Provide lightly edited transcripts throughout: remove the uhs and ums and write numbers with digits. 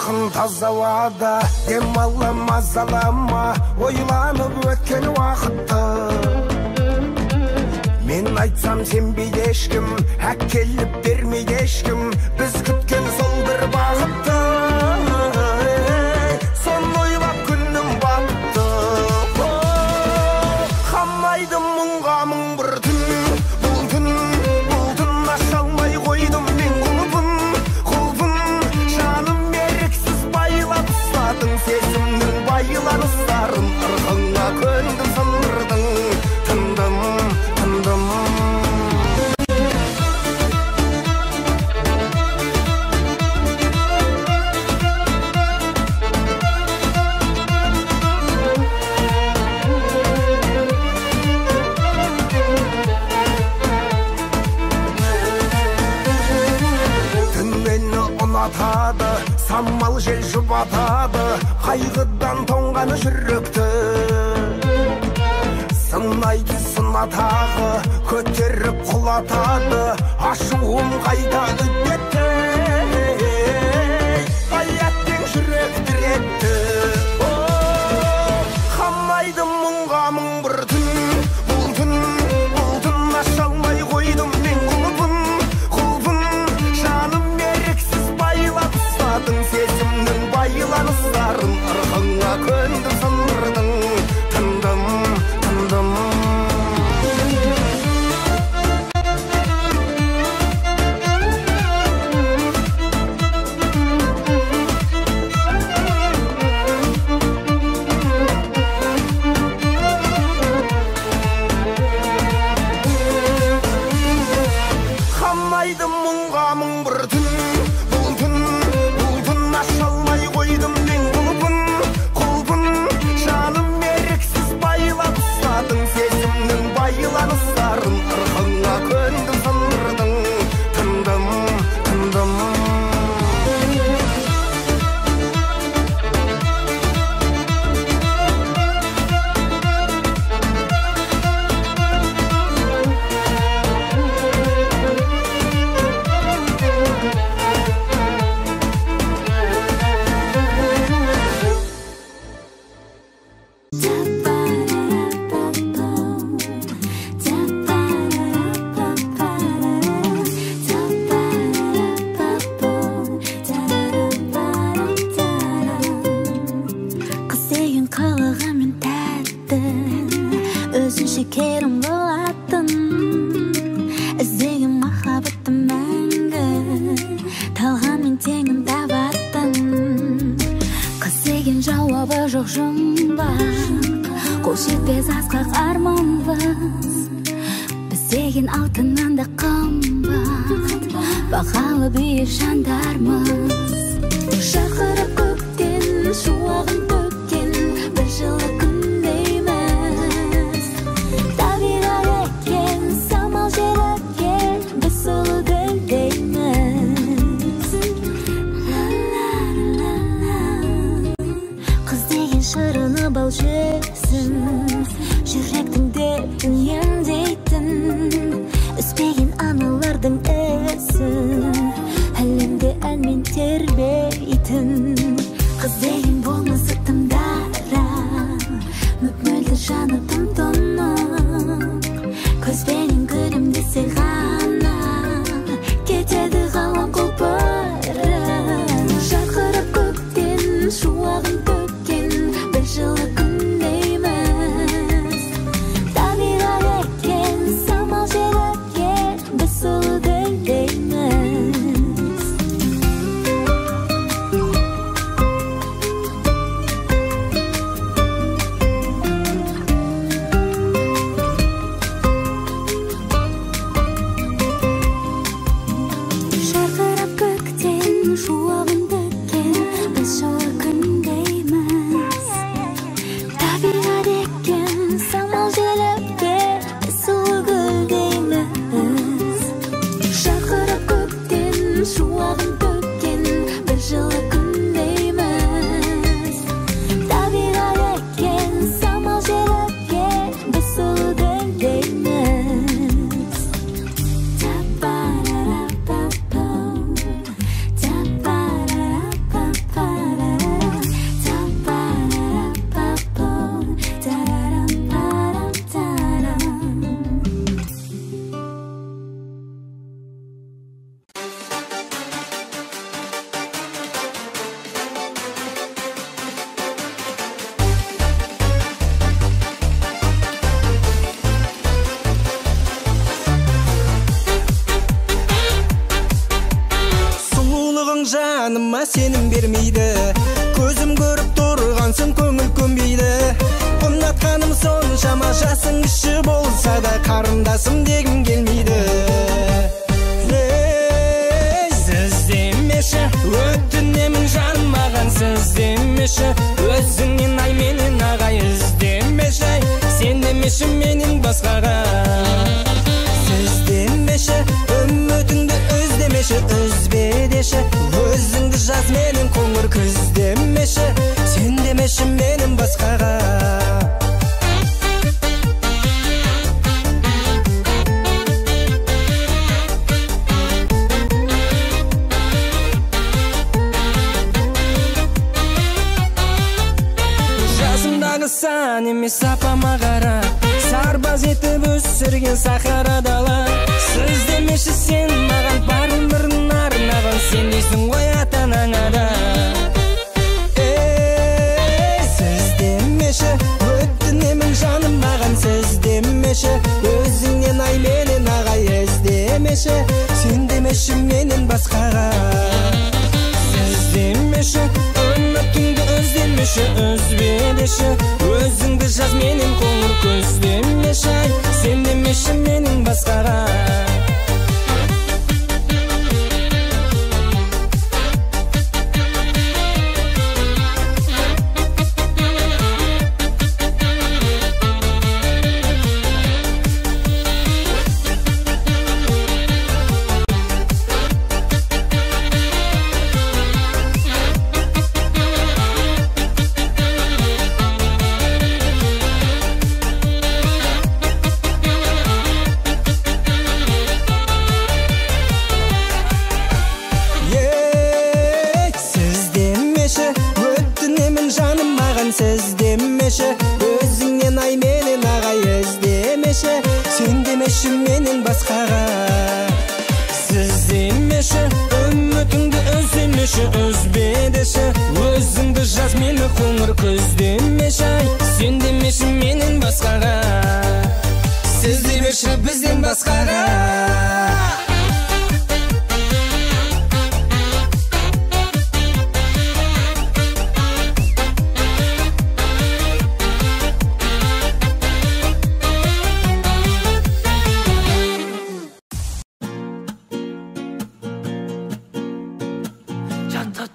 жақын таза ауада демала мазалама ойланып өткен уақытты мен айтсам сенбейді ешкім әкеліп бермейді ешкім біз күткен сол бір бақытты соны ойлап күнім батты қамайды мұңға мың бір түн бұл түн аша алмай қойдым мен құлпын жаным еріксіз байлап ұстадың сезімнің байланыстарын ырғыңа көндім сындырдың тындым самал жел жұбатады қайғыдан тоңғаны жүректі сынайды сынатағы көтеріп құлатады ашуым қайта үдетті аяттың жүрек диретті қамайды мұңға мың бір түн бұл түн аша алмай қойдым мен құлпын жаным еріксіз байлап ұстадың сезімнің байланыстарын ырғыңа көндім сындырдың тындым қамайды мұңға мың бір түн бұл түн аша алмай қойдым мен құлпын жаным еріксіз байлап ұстадың сезімнің байланыстарын ырғыңа көндім сындырдың тындым Şekerim bulatın İzleyim mahabbettim мәңгі Талған мен теңін табаттын Қыз деген жауабы жоқ жұмбақ Қол жетпес асқақ арманбыз Біз деген алтыннан да қымбат Бағалы биік жандармыз Шақырып көктен шуағын төккен бір жылы шырыны бал жесін жүректің дертін емдейтін үспеген аналардың ісін әлемде әнмен тербейтін қыз деген болмысы тым дара мөп-мөлдір жаны тым тұнық көзбенен күлімдесе ғана кетеді ғалам құлпырып жарқырап көктен шуағын жылы күндейміз табиғат екен самал жел екен біз сұлу гүлдейміз жарқырап көктен шуағын төккен біз жылы күндейміз табиғат екен самал желепке сұлу гүлдейміз жарқырап көктен шуағын төккен бір жылы күндейміз табиғат екен самал желепке біз сұлу гүлдейміз Та-па-ра-па-па сенім бермейді. Көзім көріп тұрғансың, көңіл көнбейді. Ұнатқаным соншама, жасың іші болса да қарындасым дегім келмейді. Сіз демеші, өтінемін жаным маған, сіз демеші, өзіңнен ай менен ағай іздемеші, сен демеші менен басқаға. Сіз демеші, үмітіңді өздемеші, үзбе деші, өзіңді жаз менен қоңыр күз демеші, сен демеші менен басқаға. Сан емес апама қара, сарбаз етіп өсірген сахара дала. Сіз демеші сен маған, бар өмірін арнаған, сен дейсің ғой ата-анаңа да. Сіз демеші, өтінемін жаным маған, сіз демеші, өзіңнен ай менен ағай іздемеші, сен демеші менен басқаға. Сіз демеші, үмітіңді өздемеші, үзбе деші, өзіңді жаз менен қоңыр көз демеші, сен демеші менен басқаға. Сіз демеші, өзіңнен ай менен ағай іздемеші, сен демеші менен басқаға. Сіз демеші, үмітіңді өздемеші, үзбе деші, өзіңді жаз мені қоңыр күз демеші, сен демеші менен басқаға. Сіз демеші бізден басқаға.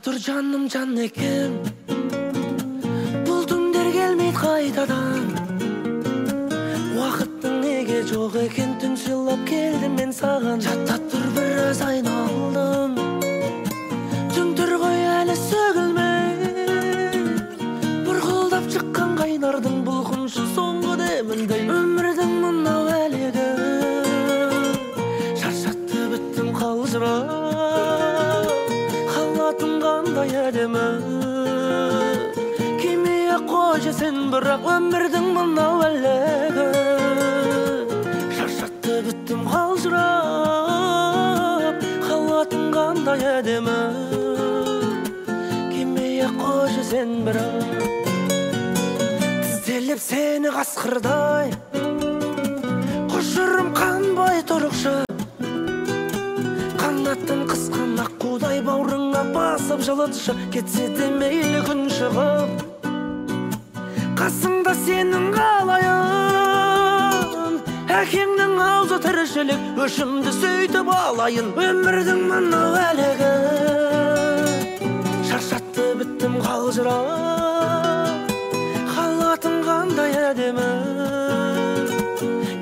Тұр жаным жан екем, бұл түндер келмейді қайтадан. Уақыттың неге жоқ екен, түн сыйлап келдім мен саған. Жатта тұр біраз айналдым, түнтір ғой әлі сөгілмей, бұрқылдап шыққан қайнардың бұлқыншы соңғы деміндей. Өмірдің мынау әлегі, шаршатты біттім қалжырап, қандай әдемі кемеге қойшы сен, бірақ өмірдің мынау әлегі, шаршатты біттім қалжырап, қалатың қандай әдемі кемеге қойшы сен, бірақ тізделіп сені қасқырдай, құшырым қанбай тұрықшы, қанаттың қысқан аққудай бауырыңа басып жылытшы, кетсе де мейлі күн шығып, қасыңда сенің қалайын, әкеңнің аузы тіршілік, өшімді сөйтіп алайын. Өмірдің мынау әлегі, шаршатты біттім қалжырап, қалатың қандай әдемі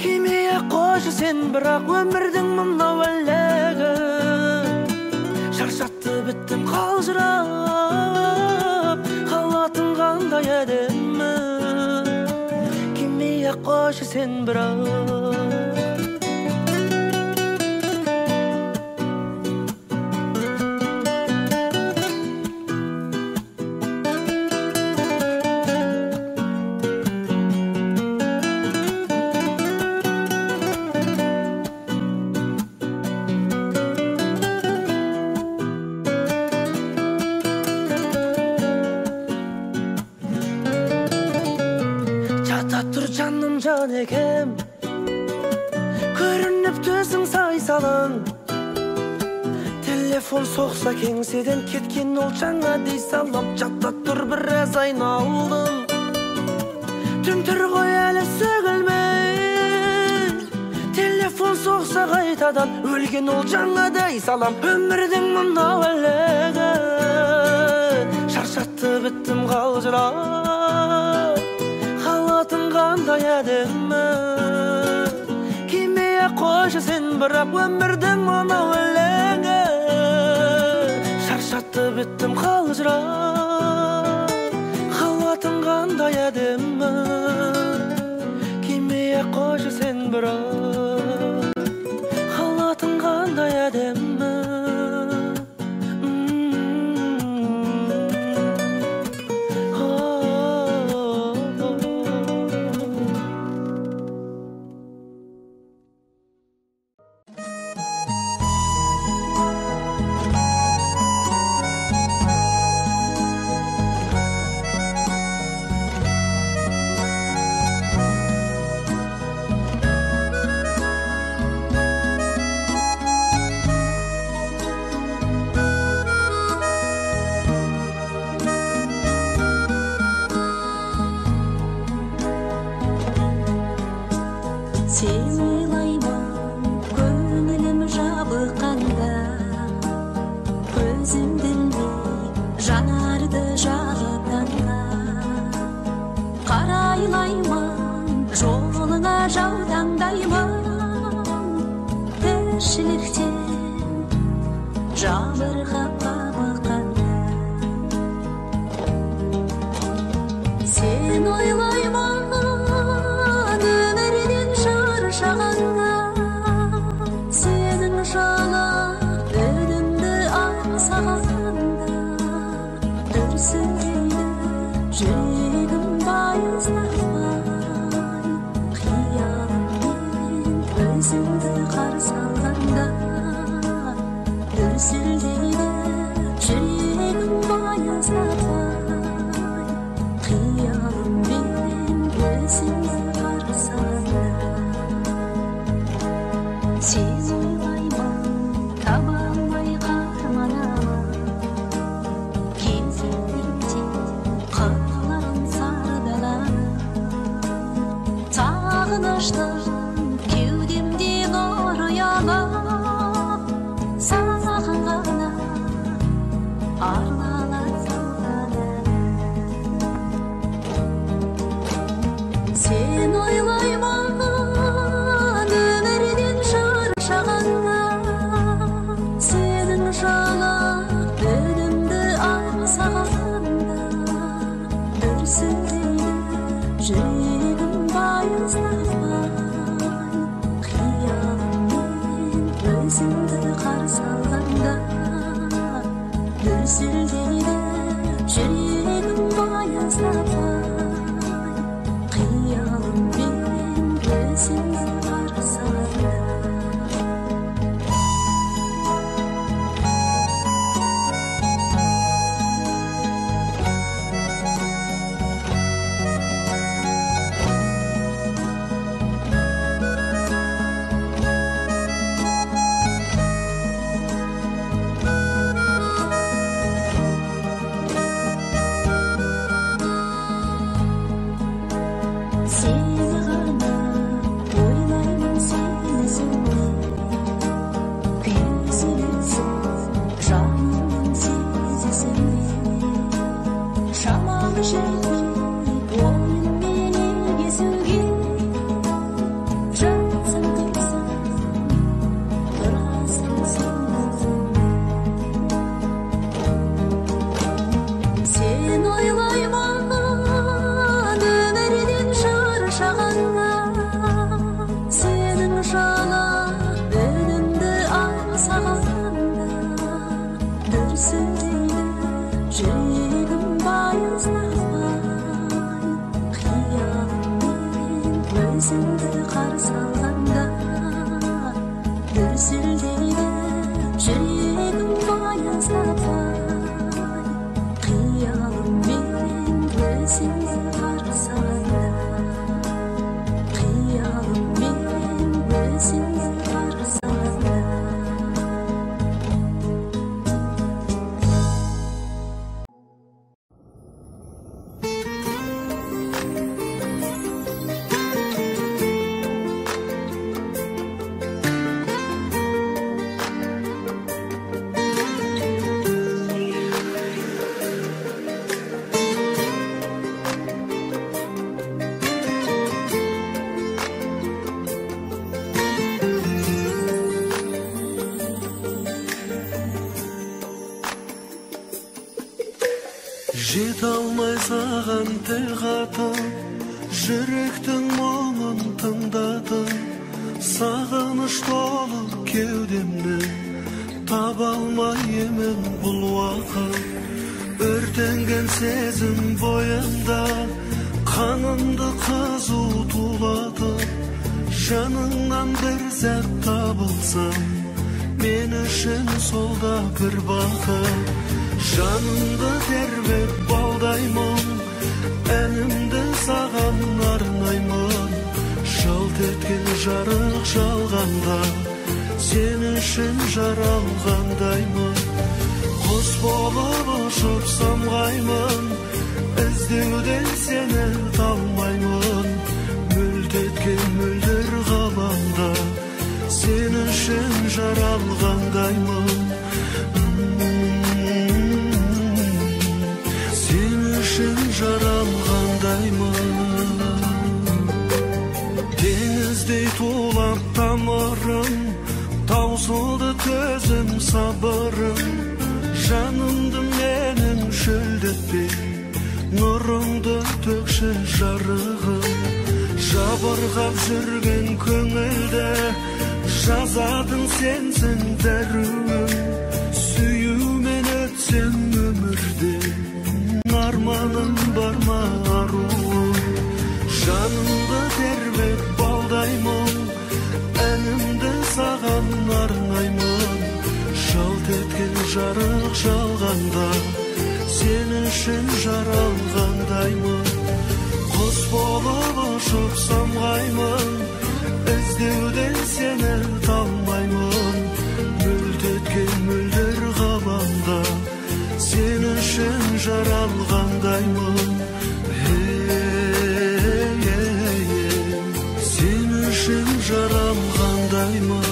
кемеге қойшы сен, бірақ өмірдің мынау әлегі, шаршатты біттім қалжырап, қалатың қандай әдемі кемеге қойшы сен, бірақ жан екем, көрініп төсің сай салаң, тілеп Telefon soqsa kеңседен кеткен ол жаңа дей салып жатта тұр біраз айналдым түн тұр ғой әлі сөгілмей телефон соқса қайтадан өлген ол жаңа дей салам өмірдің мынау әлегі шаршатты біттім қалжырап халатың қандай әдемі кимей-ақ қойшы сен бірақ өмірдің мынау әлегі шаршатты біттім қалжырап халатың қандай әдемі кимей-ақ қойшы сен бірақ халатың қандай әдемі Жете алмай саған тіл қатып, жүректің мұңын тыңдатып, сағыныш толы кеудемді таба алмай емен бұл уақыт. Өртенген сезім бойымда қанымды қызу тулатып, жаныңнан бір сәт табылсам, мен үшін сол да бір бақыт. Жанымды тербеп балдаймын, әнімді саған арнаймын. Жалт еткен жарық жалғанда, сен үшін жаралғандаймын. Құс болып ұшып самғаймын, іздеуден сені талмаймын. Мүлт еткен мөлдір ғаламда, сен үшін жаралғандаймын. Сен үшін жаралғандаймын. Теңіздей тулап тамырым, таусылды төзім сабырым. Жанымды менің шөлдетпей, нұрыңды төкші жарығым. Жабырғап жүрген көңілді, жазатын сенсің дәруім. Сүюмен өтсем өмірде, арманым бар ма аруым. Жанымды тербеп балдаймын, әнімді саған арнаймын. Жалт еткен жарық жалғанда, сен үшін жаралғандаймын. Құс болып ұшып самғаймын, іздеуден сені талмаймын. Мүлт еткен мөлдір ғаламда, сен үшін жаралғандаймын. Сен үшін жаралғандаймын.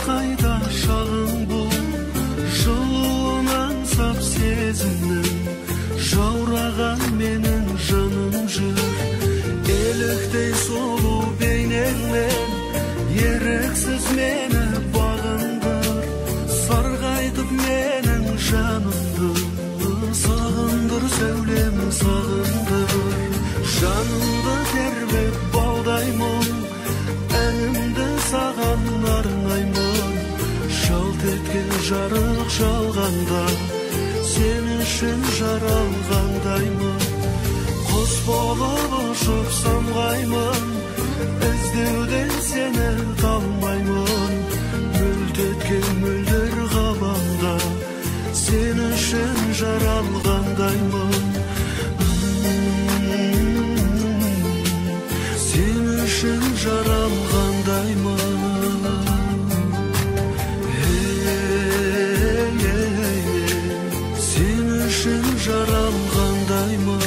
Қайда шағың бұл, жылуын аңсап сезімнің, жаураған менің жаным жүр. Еліктей сұлу бейнеңмен, еріксіз мені бағындыр. Сарғайтып менің жанымды, сағындыр сәулем сағындыр. Жанымды тербеп балдаймын, әнімді саған арнаймын. Жалт еткен жарық жалғанда, сен үшін жаралғандаймын. Құс болып ұшып самғаймын, іздеуден сені талмаймын. Мүлт еткен мөлдір ғаламда, сен үшін жаралғандаймын. Сен үшін жаралғандаймын. Сен үшін жаралғандаймын.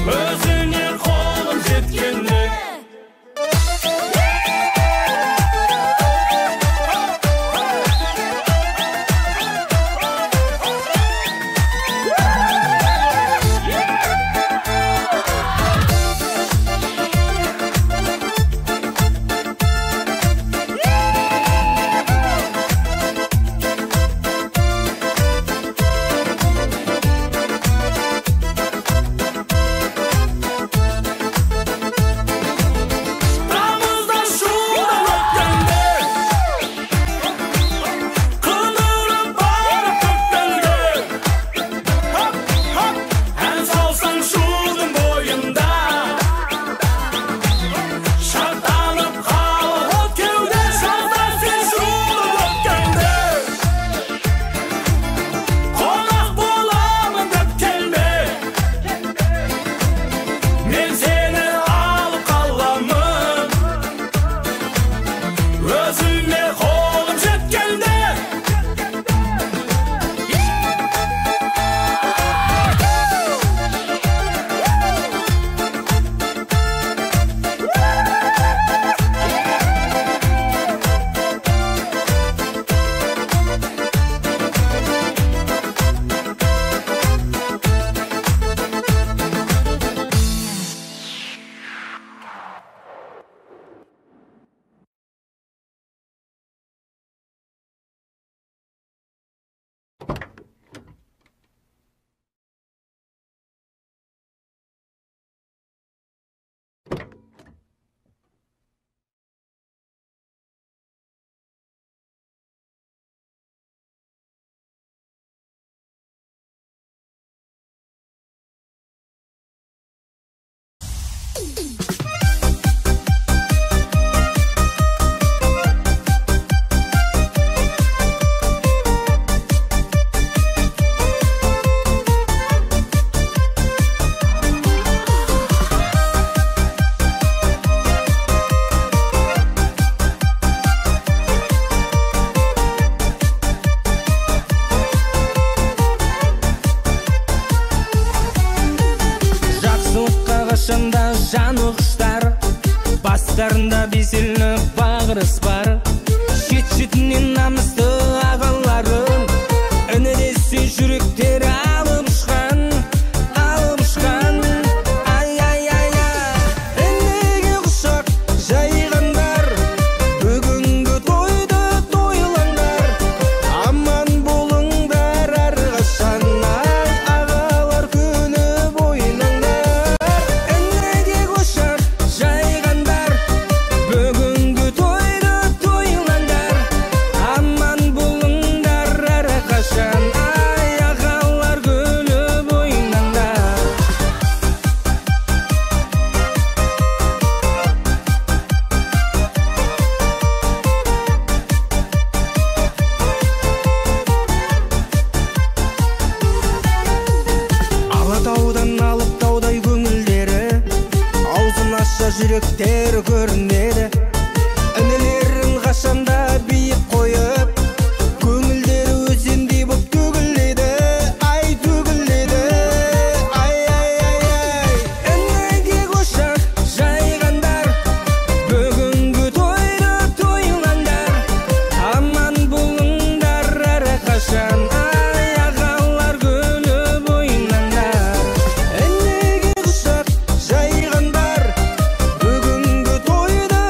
өзіне қолым жеткенде. Жаны құштар, бастарында беселі бағырыс бар. Шет-шетінен намысты ағаларын, ініресе жүректер алып ұшқан, алып ұшқан. Ай-ай-ай-ай, інеге құшақ жайғандар, бүгінгі тойды тойлаңдар. Аман болыңдар әрқашан, ағалар күні бойынаңдар. Жүректер көрінеді, інілерін қашанда биік қойып, көңілдері өзендей боп төгіледі, ай төгіледі. Ай-ай-ай-ай, інеге құшақ жайғандар, бүгінгі тойды тойлаңдар. Аман болыңдар әрқашан, ай ағалар гүлі бойынаңдар. Інеге құшақ жайғандар, бүгінгі тойды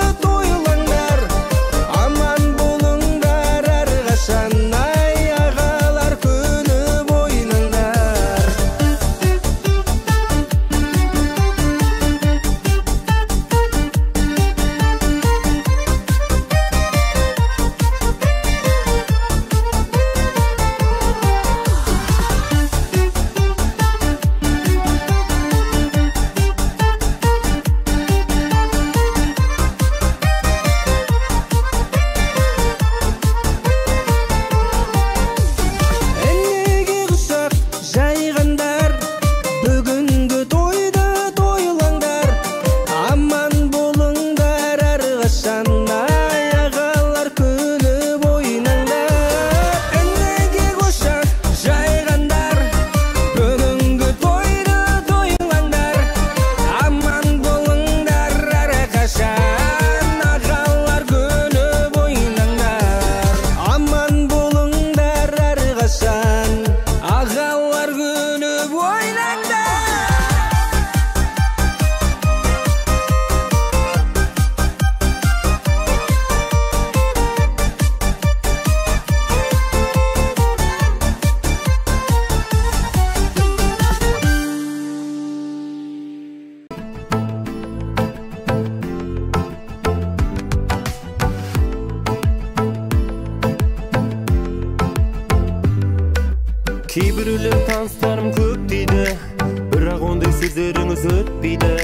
сөздеріңіз өтпейді.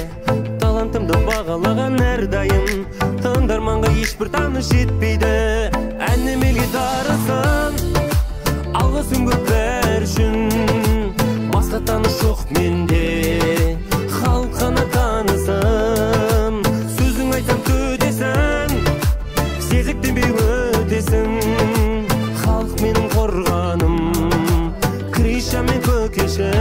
Талантымды бағалаған әрдайым, тыңдарманға ешбір таныш жетпейді. Әнім елге дарысын, алғысым көп бәрі үшін. Басқа таныш жоқ менде, халық қана танысым. Сөзің айтсам төтесің, сезіктенбей өтесің. Халық менің қорғаным, Криша мен көкешім.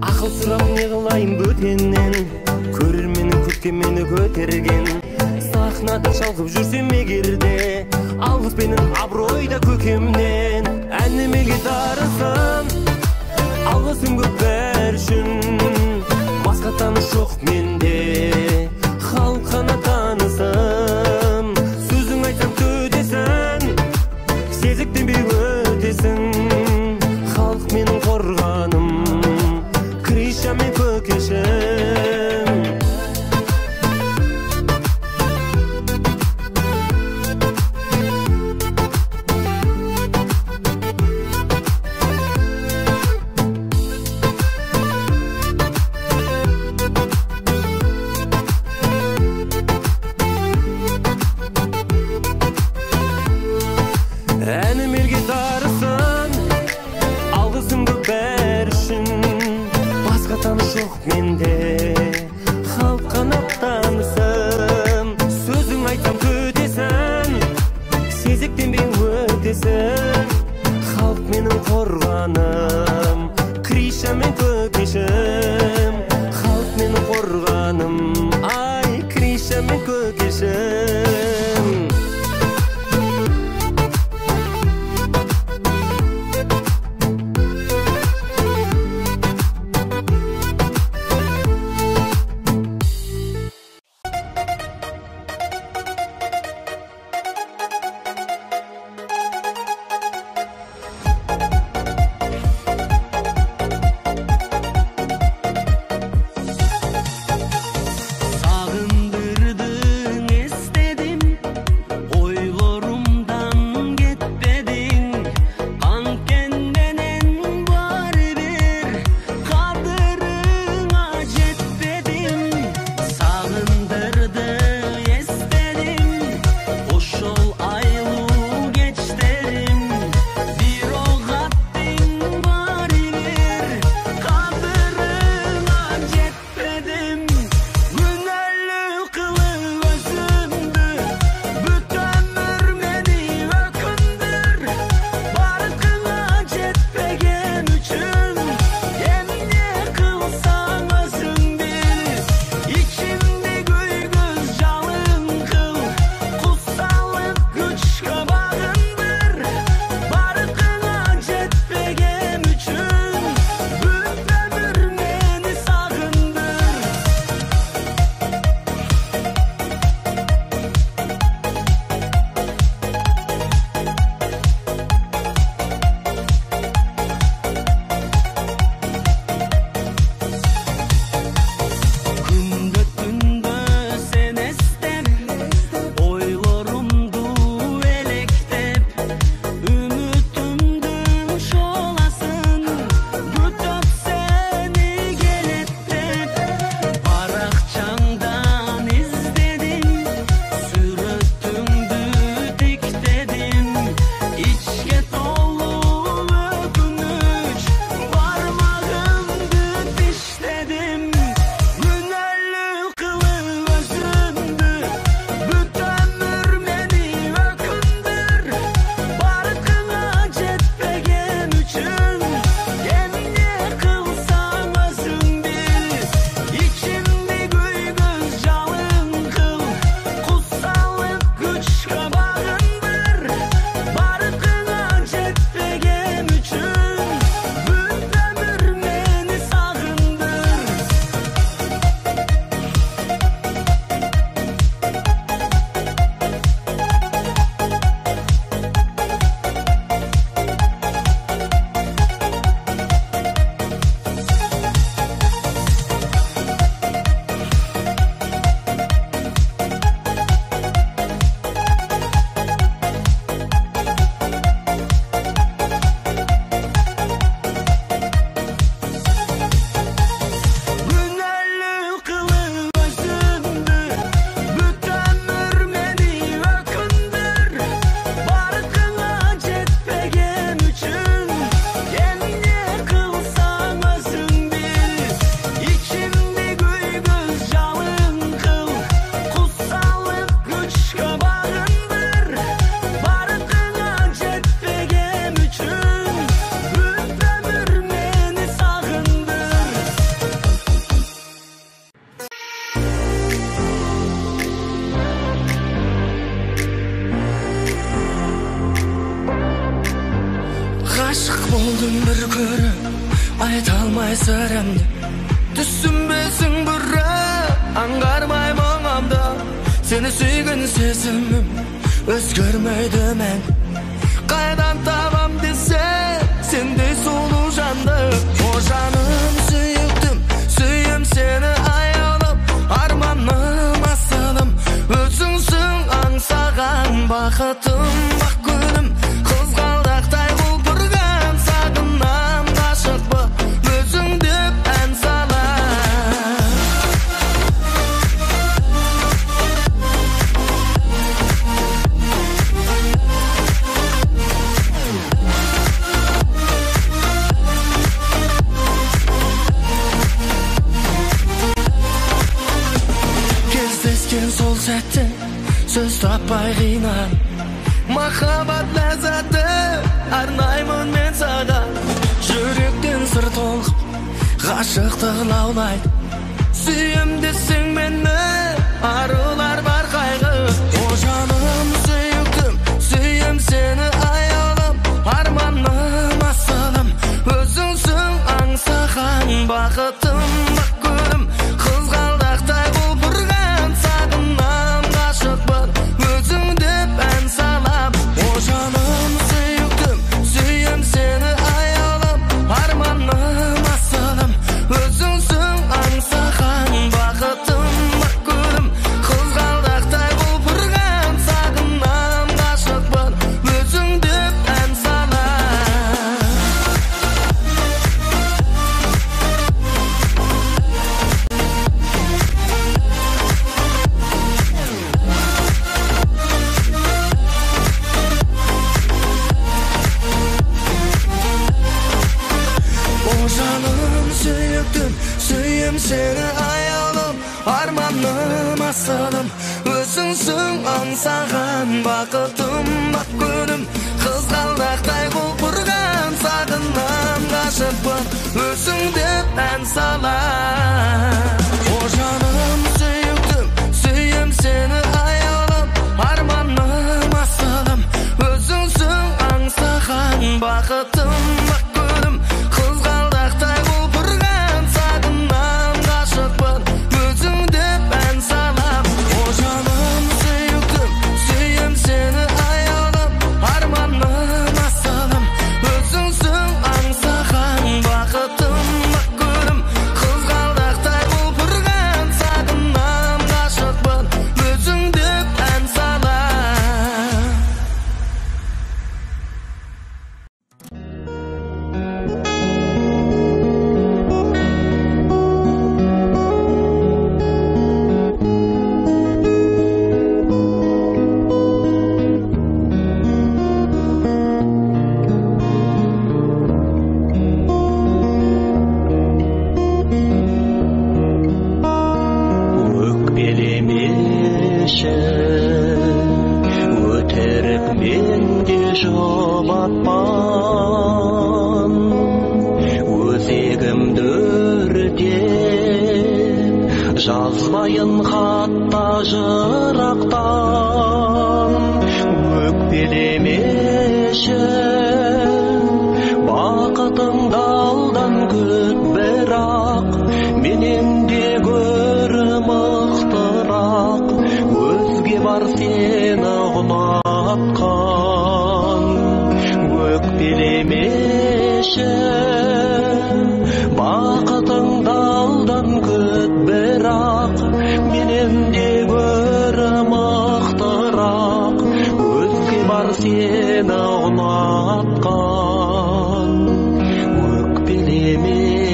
Ақыл сұрап не қылайын бөтеннен, көрерменнің күткенмені көтерген. Сахнада шалқып жүрсем егерде, алғыспенен абыройда көкемнен. Әнім елге дарысын, алғысым көп бәрі үшін. Басқа таныш жоқ менде, халық қана танысым. Сөзің айтсам төтесің, сезіктенбей өтесің. Халық менің қорғаным, Криша мен көкешім. Әнім елге дарысын, алғысым көп бәрі үшін. Басқа таныш жоқ менде, халық қана танысым. Сөзің айтсам төтесің, сезіктенбей өтесің. Халық менің қорғаным, Криша мен көкешім. Халық менің қорғаным, ай, Криша мен көкешім. Sağındırdın, istedin айта алмай сырымды, түсінбесің бірақ аңғармай мұңымды. Сені сүйген сезімім өзгермейді мән. Қайдан табам десе сендей сұлу жанды. О жаным сүйіктім, сүйем сені аялым, арманым асылым, өзіңсің аңсаған бақытым, бақ күнім. Қызғалдақтай құлпырған сағынам, ғашықпы өзің деп ән салам. Кездескен сол сәтте сөз таппай қинап, махаббат ләззаты арнаймын мен саған. Жүректен сыр толқып ғашықтық лаулайды, сүйем десең мені арулар бар қайғы. О жаным сүйіктім, сүйем сені аялым, арманым асылым, өзіңсің аңсаған бақытым, бақ күнім. Қызғалдақтай құлпырған сағынам, ғашықпын өзің деп ән салам. О жаным сүйіктім, сүйем сені аялым, арманым асылым, өзіңсің аңсаған бақытым, бақ күнім. Қызғалдақтай құлпырған сағынам, ғашықпын өзің деп ән салам. О жаным сүйіктім, сүйем сені аялым, арманым асылым, өзіңсің аңсаған бақытым, бақ күнім. Қызғалдақтай құлпырған сағынам, ғашықпын өзің деп ән салам. О жаным сүйіктім, сүйем сені аялым, арманым асылым, өзіңсің аңсаған бақытым, бақ күнім. Қызғалдақтай құлпырған сағынам, ғашықпын өзің деп ән салам. О жаным сүйіктім, сүйем сені аялым, арманым асылым, өзіңсің аңсаған бақытым, бақ күнім. Қызғалдақтай құлпырған сағынам, ғашықпын өзің деп ән салам. Өкпелемеші, өтірік менде жұбатпан, өзегімді өртеп жазбайын хатта жырақтан. Өкпелемеші, бақытыңды алдан күт, бірақ менен де гөрі мықтырақ өзге бар сені ұнатқан. Өкпелемеші, бақытыңды алдан күт, бірақ менен де гөрі мықтырақ өзге бар сені ұнатқан. Өкпелемеші,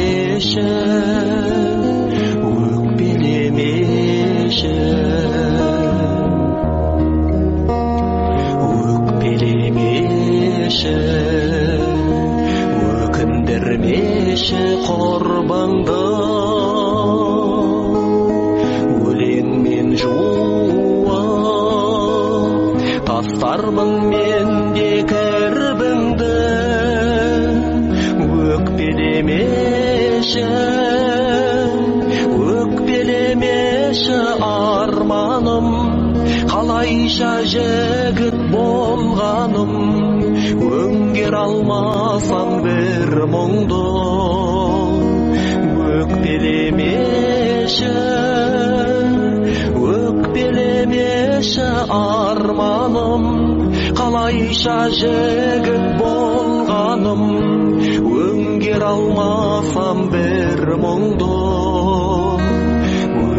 өкпелемеші, өкпелемеші, өкіндірмеші құрбыңды, өлеңмен жуып тастармын мен де кірбіңді. Өкпелемеші, өкпелемеші арманым, Қалайша жігіт болғаным, өңгер алмасам бір мұңды. Өкпелемеші арманым, қалайша жігіт болғаным, өңгер алмасам бір мұңды.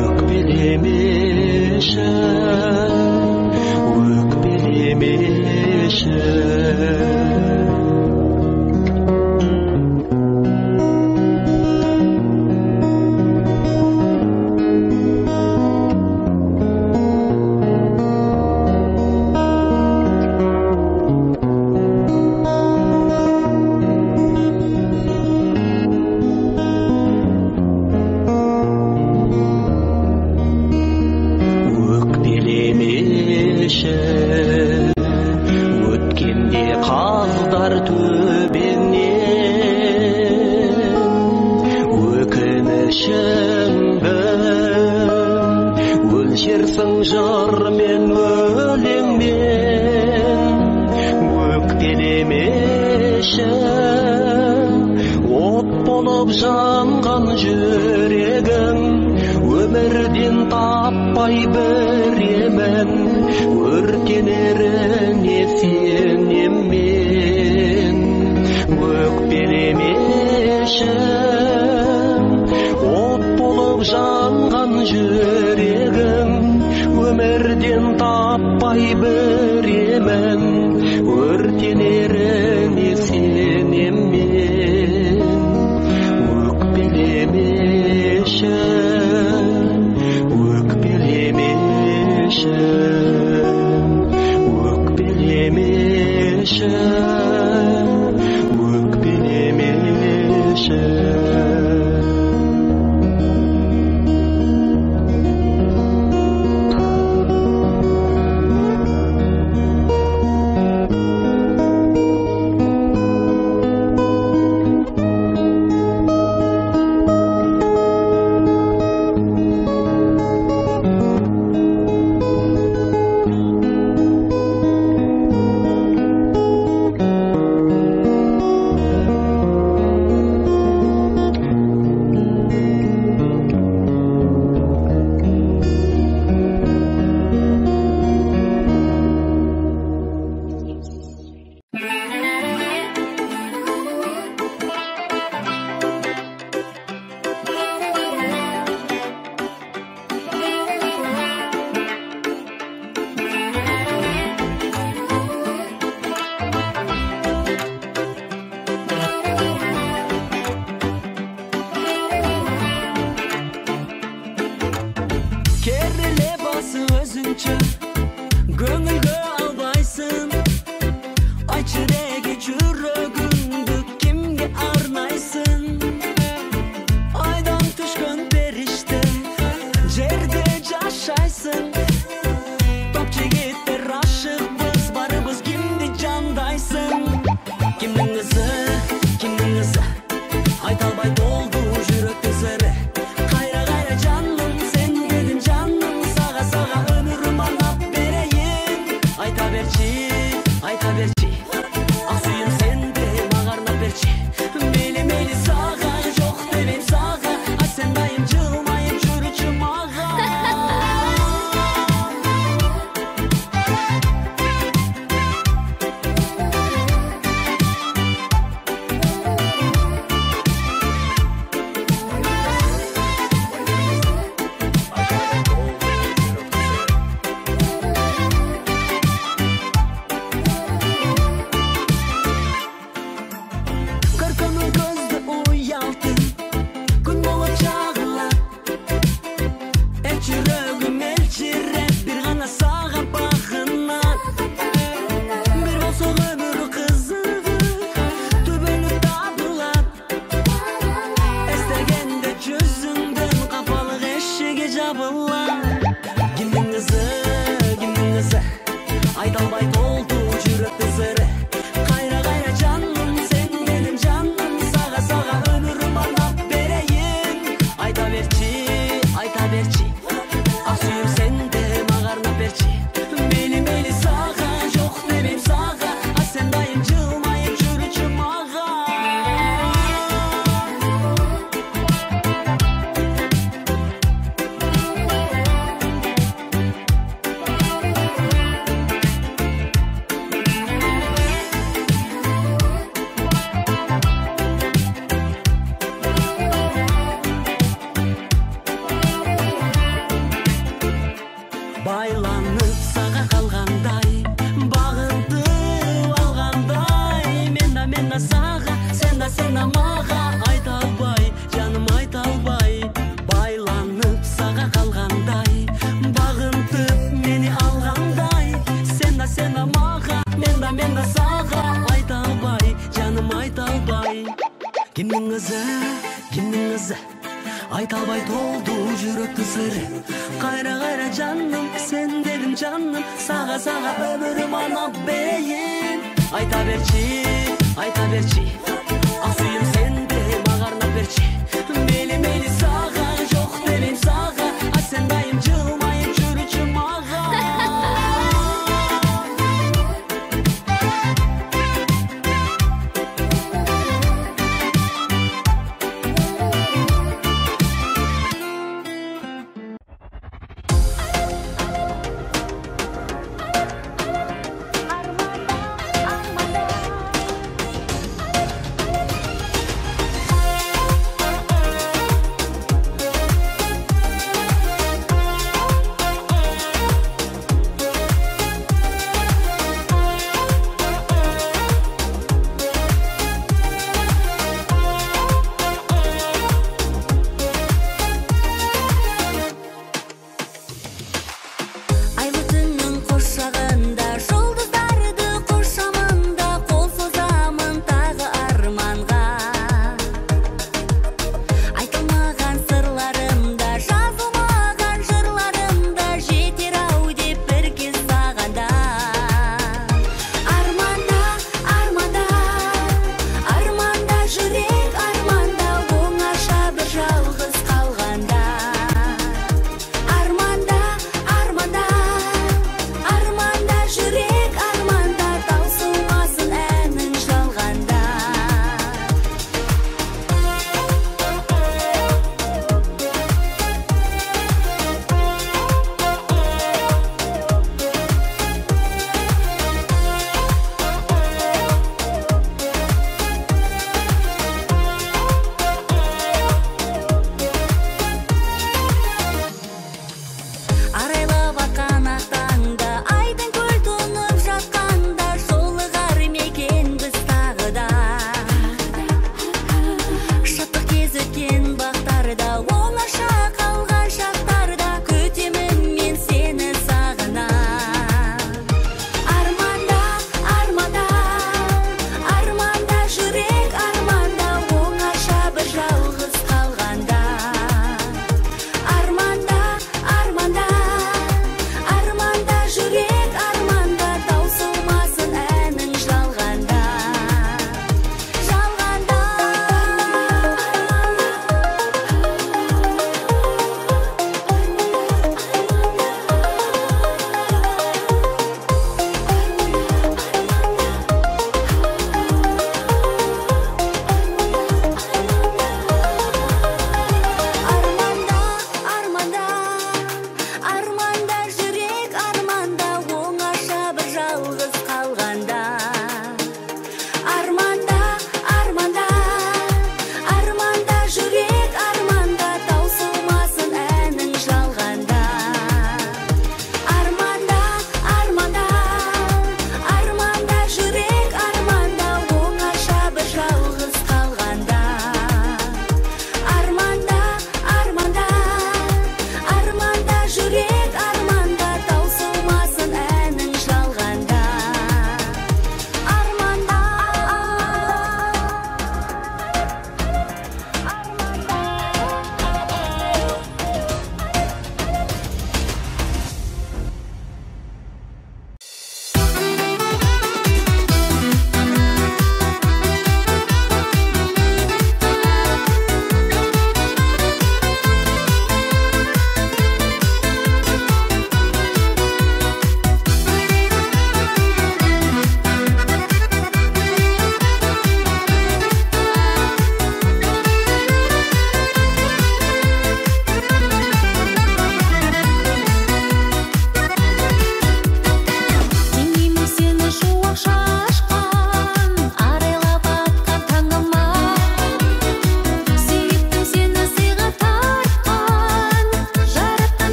Өкпелемеші өткенде қаздар төбеңнен өкінішіңді өлшерсің жырмен өлеңмен. Өкпелемеші от болып жанған жүрегім, өмірден таппай біремен, өртенеріне сенем мен. Өкпелемеші от болып жанған жүрегім, өмірден таппай біремен, өртенеріне сенем мен. Өкпелемеші Kimning qizi ayta olmay to'ldi yurakning siri. Qayra canım sen dedim canım, sağa ömrüm anab beyin. Ayta berçi asıyım sende mağarna berçi. Meyli sağa yok demem sağa, sen dayım cılmayım çürüçüm ağa.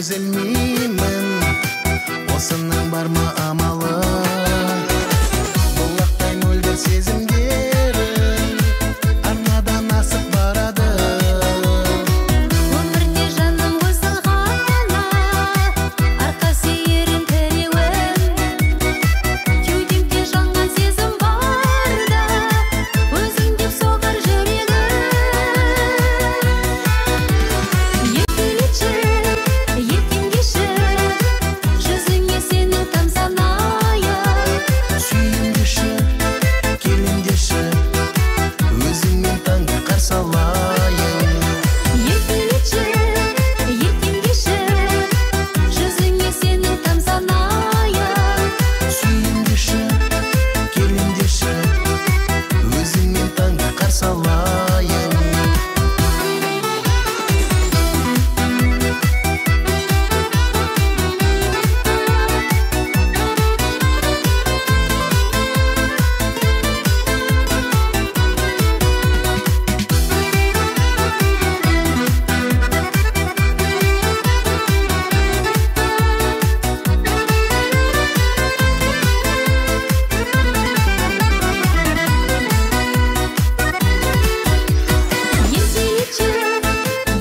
түзелмеймін, осының бар ма амалы? Бұлақтай мөлдір сезімдерім арнадан асып барады. Өмірде жаным қосылғанына арқа сүйерім тіреуім, кеудемде жанған сезім барда өзің деп соғар жүрегім. Еркелеші, еркелеші, жүзіңе сенің тамсанайын. Сүйіндеші, келіндеші, өзіңмен таңды қарсы алайын. Еркелеші, еркелеші, жүзіңе сенің тамсанайын. Сүйіндеші, келіндеші, өзіңмен таңды қарсы алайын. Еркелеші,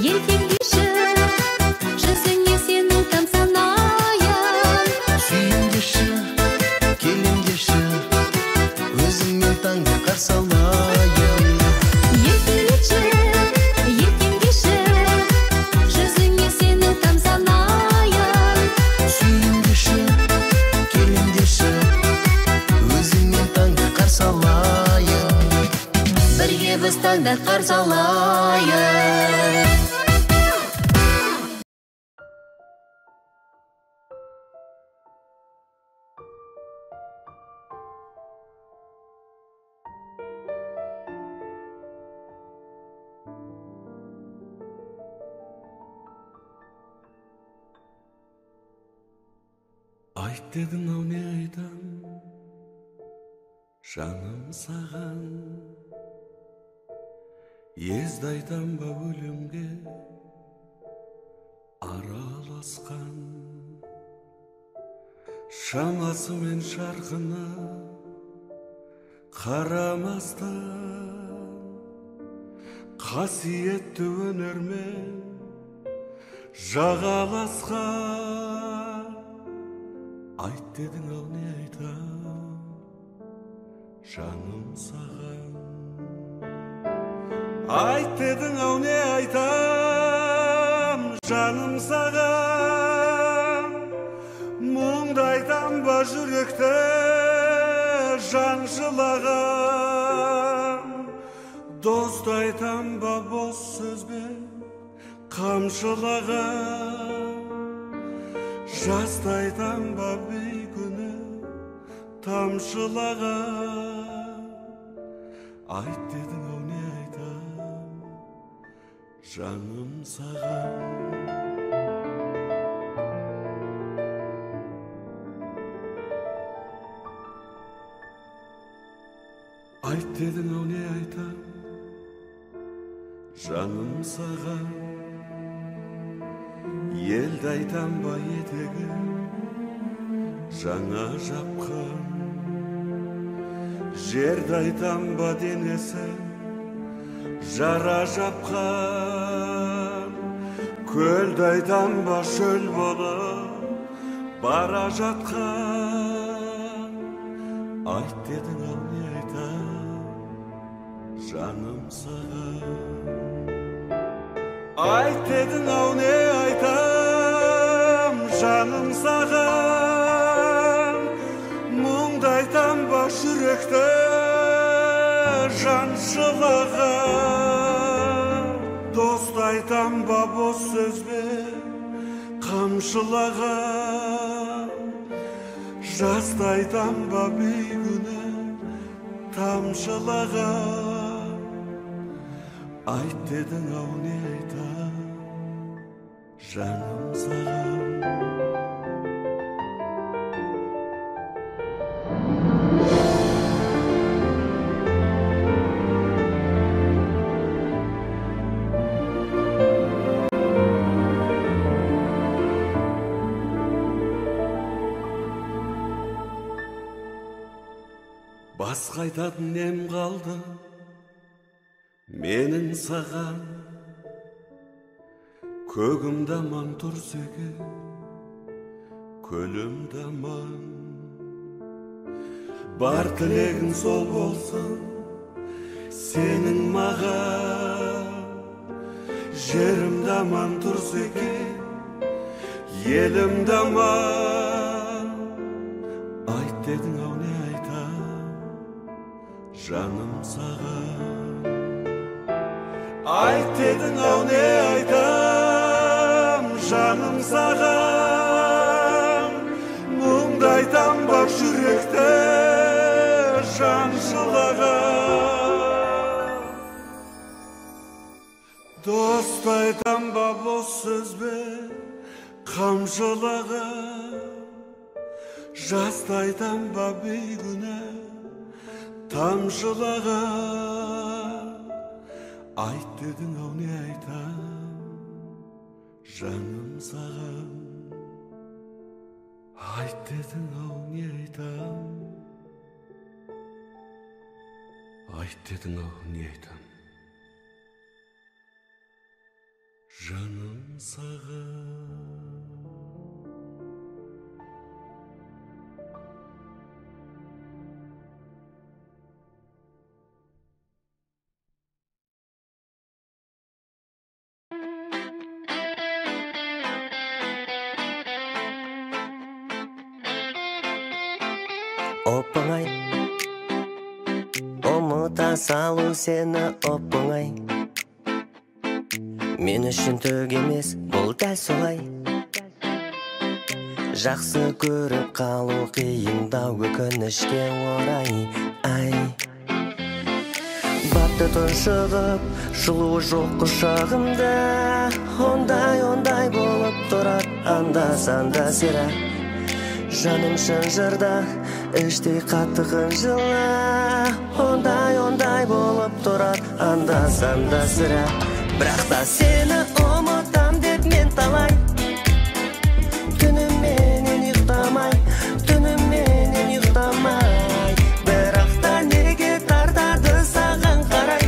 еркелеші, жүзіңе сенің тамсанайын. Сүйіндеші, келіндеші, өзіңмен таңды қарсы алайын. Еркелеші, еркелеші, жүзіңе сенің тамсанайын. Сүйіндеші, келіндеші, өзіңмен таңды қарсы алайын. Бірге біз таңды қарсы алайын. Айт дедің ау не айтам, жаным саған. Езді айтам ба өлімге араласқан. Шамасы мен шарқына қарамастан, қасиетті өнермен жағаласқан. Айт дедің ау не айтам, жаным саған. Айт дедің ау не айтам, жаным саған. Мұңды айтам ба жүректе жан жылаған. Досты айтам ба бос сөзбен қамшылаған. Жасты айтам ба бейкүні тамшылаған. Айт дедің ау не айтам, жаным саған. Айт дедің ау не айтам, жаным саған. Елді айтам ба етегі жаңа жапқан. Жерді айтам ба денесі жара жапқан. Көлді айтам ба шөл болып бара жатқан. Айт дедің ау не айтам, жаным саған. Айт дедің ау не айтам, жаным саған. Мұңды айтам ба жүректе жан жылаған. Досты айтам ба бос сөзбен қамшылаған. Жасты айтам ба бейкүні тамшылаған. Айт дедің ау не айтам, жаным саған. Басқа айтатын нем қалды менің саған, көгімді аман тұрсеге көлімді аман. Бар тілегің сол болсын сенің маған, жерімді аман тұрсеге елімді аман. Айт дедің ау не айтам жаным саған, айт дедің ау не айтам жаным саған. Мұңды айтам бар жүректе жан жылаған. Дост айтам ба бос сөзбен қамшылаған, жасты айтам ба бейгүнә тамшылаған. Айт дедің ау не айтам жаным саған, айт дедің ау не айтам, айт дедің ау не айтам жаным саған. Оп-оңай, ұмыта салу сені оп-оңай. Мен үшін түк емес, бұл дәл солай. Жақсы көріп қалу қиындау өкінішке орай. Ай, батты тұншығып, жылуы жоқ құшағымда. Ондай болып тұрар анда-санда сірә. Жаным шынжырда, іштей қатты қынжыла. Ондай болып тұрар анда-санда сірә. Бірақ та сені ұмытам деп мен талай. Түніменен ұйықтамай, бірақ та неге тартады саған қарай.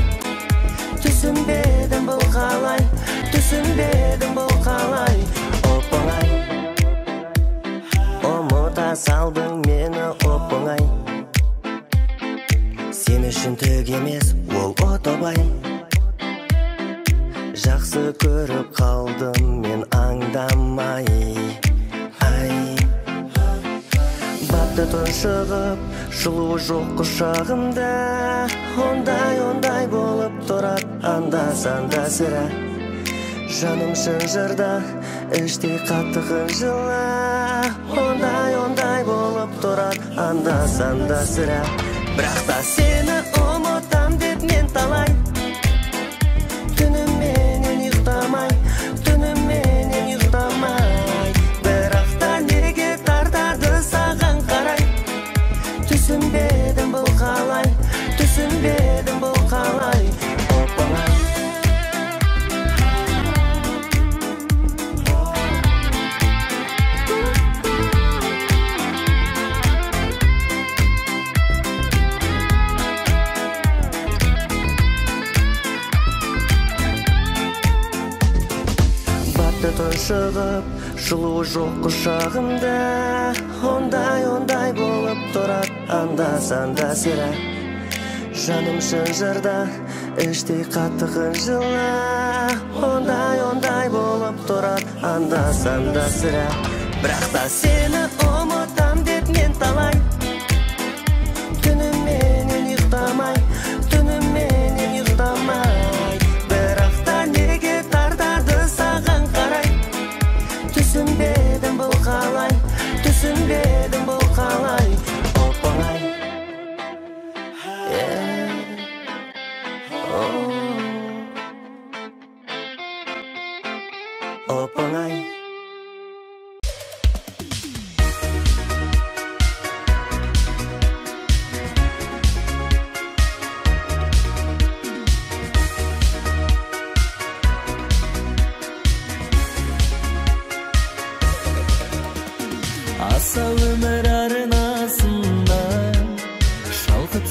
Түсінбедім бұл қалай, оп-оңай. Ұмыта салдың мені оп-оңай. Сен үшін түк емес, ол отобай. Жақсы көріп қалдым мен аңдамай. Ай, батты тұншығып, жылуы жоқ құшағымда. Ондай болып тұрар анда-санда сірә. Жаным шынжырда, іштей қатты қынжыла. Ондай болып тұрар анда-санда сірә. Бірақ та сені ұмытам деп мен талай. Түніменен ұйықтамай, бірақ та неге тартады саған қарай. Түсінбедім бұл қалай, оп-оңай. Тұншығып, жылуы жоқ құшағымда. Ондай болып тұрар анда-санда сірә. Жаным шынжырда, іштей қатты қынжыла. Ондай болып тұрар анда-санда сірә. Бірақ та сені ұмытам деп мен талай. Түніменен ұйықтамай, бірақ та неге тартады саған қарай. Түсінбедім бұл қалай, оп-оңай. Оп-оңай. Asal өмір арнасында шалқып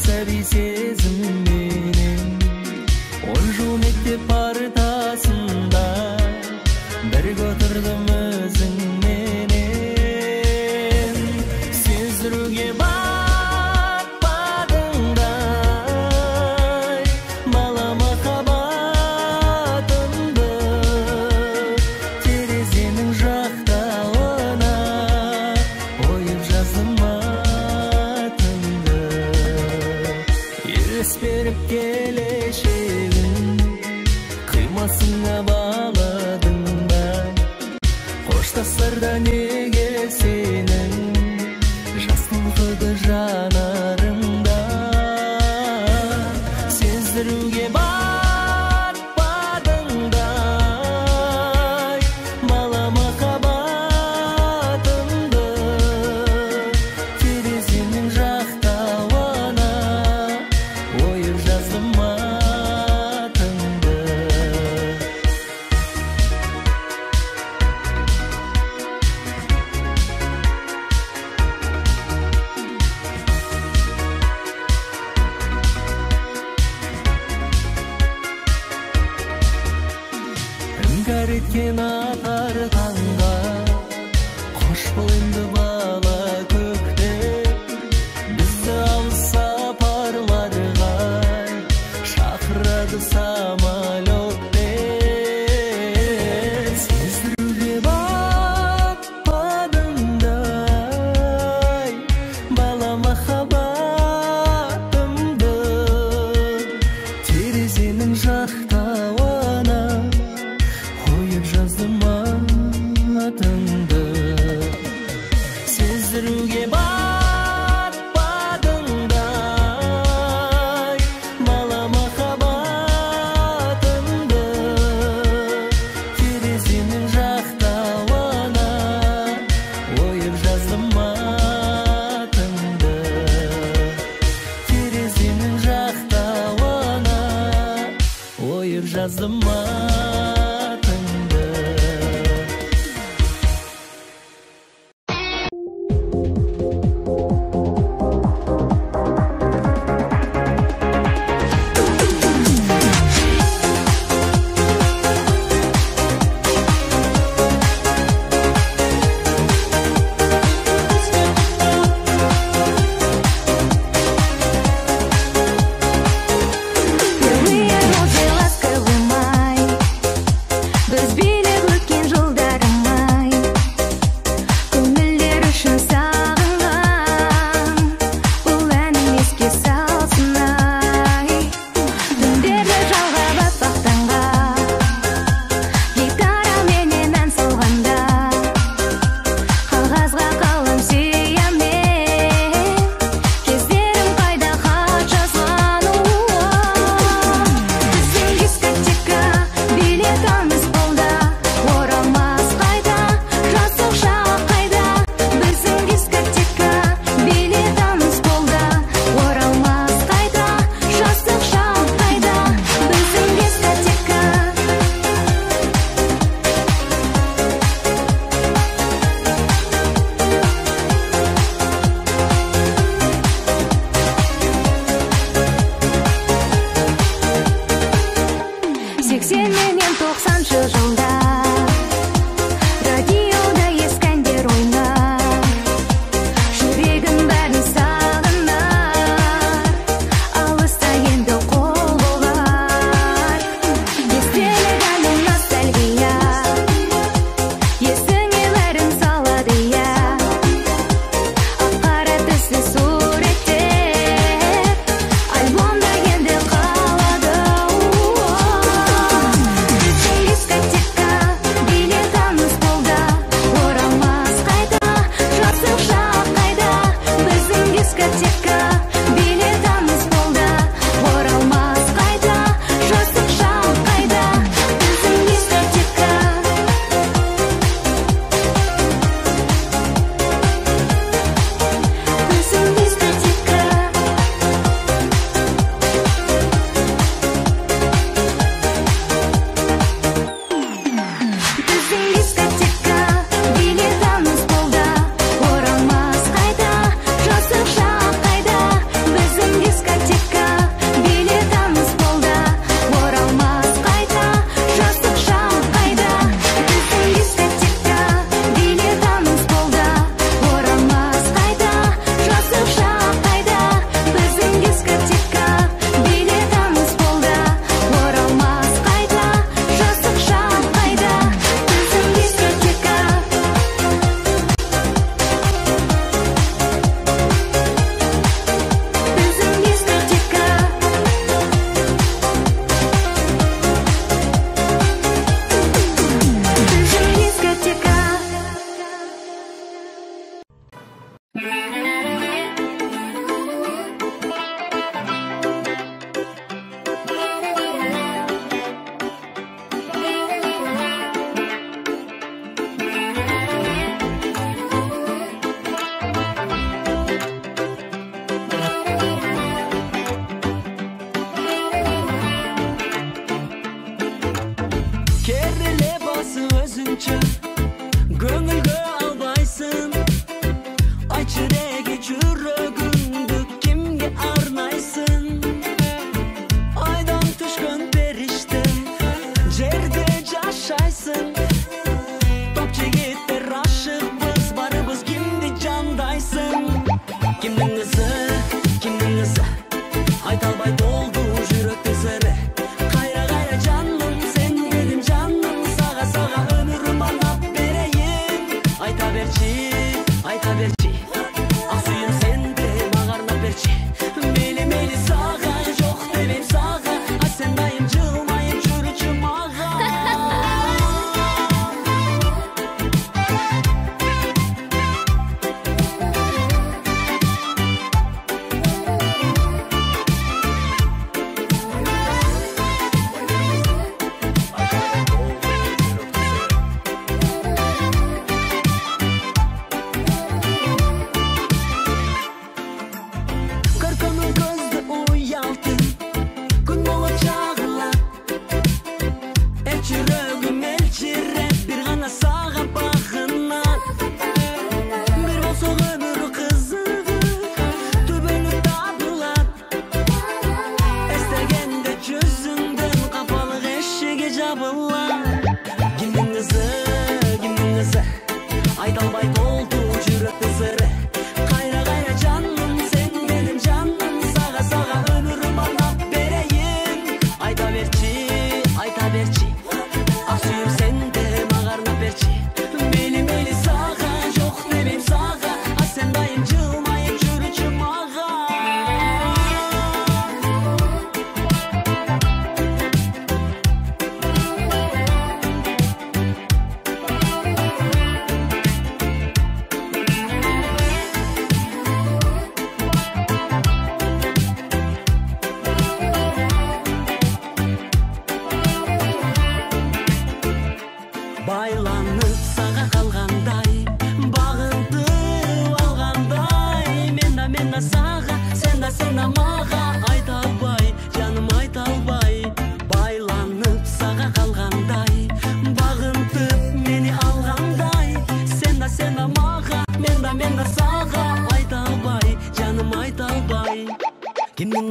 жастарда неге сенің жастылығы жанарыңда сездіруге батпадыңдай бала махаббатымды терезенің жақтауына ойып жаздым атыңды. Іңкәр еткен атар таңға қош бол енді бала көкте бізді алыс сапарларға шақырады самолетпен сездіруге батпадыңдай бала махаббатымды терезенің жақтауына ойып жаздым атыңды. Сездіруге батпадыңдай бала махаббатымды терезенің жақтауына ойып жаздым атыңды. Терезенің жақтауына ойып жаздым атыңды.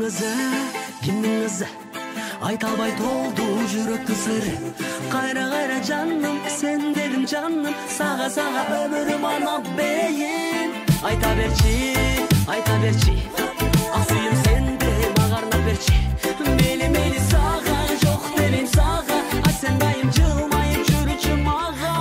Кимдин кызы айта албай толду жүрөктүн сыры. Кайра жаным сен дедим жаным, сага өмүрүм анап бейин. Айта берчи асыйым сенде мага арнап берчи. Мейли сага жок демейм сага, а сен дайым жылмайып жүрүчү мага.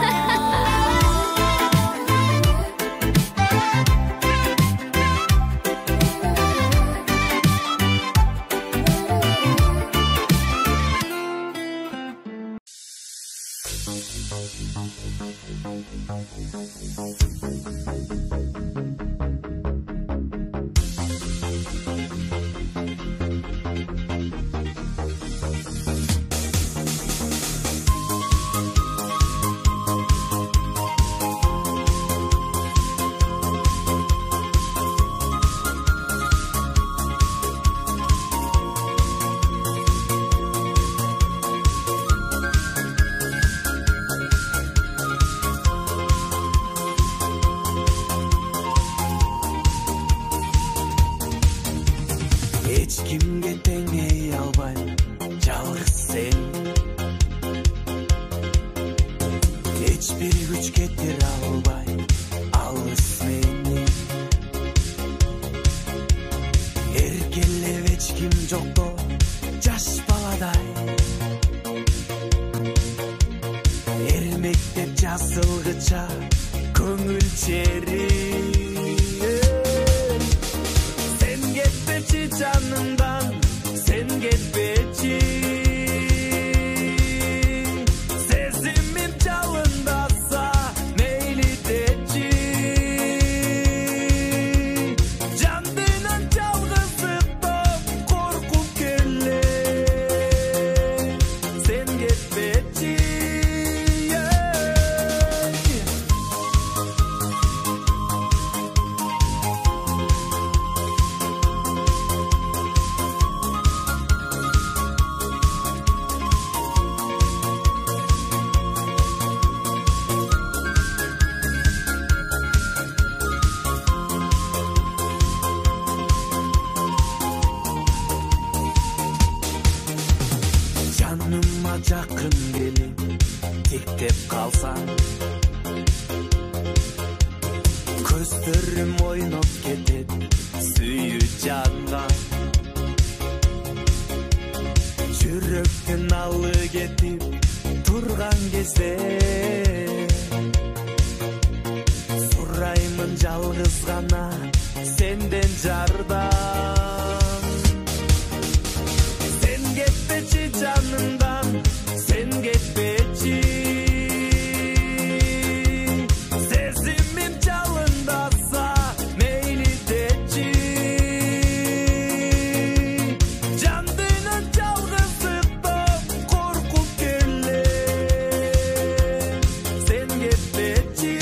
Эч кимге теңей албайм жалгыз сен. Эч бир күч кетире албай алыс мени. Эркелеп эч ким жокто жаш баладай. Эрмектеп жасылгыча көңүл чери. Canımdan sen gitmeci, sesimin çalındasa meyli deci. Candınan çalgısıp korkup gelle, sen gitmeci. Жаныма жакын келип тиктеп калсаң, көздөрүм ойноп кетет сүйүү жанган. Жүрөктүн алы кетип турган кезде сураймын жалгыз гана сенден жардам. Sen gitmeci canımdan, sen gitmeci. Sesimin çalındasa meyli deci. Candınan çalgısıp korkup gelle, sen gitmeci.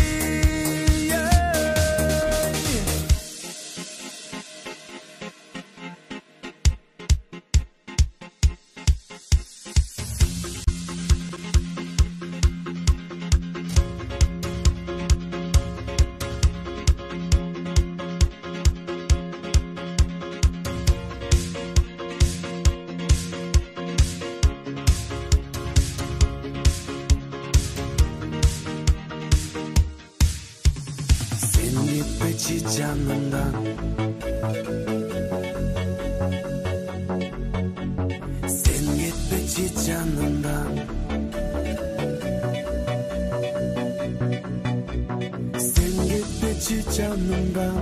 Sen gitmeci canımdan, sen gitmeci canımdan, sen gitmeci canımdan.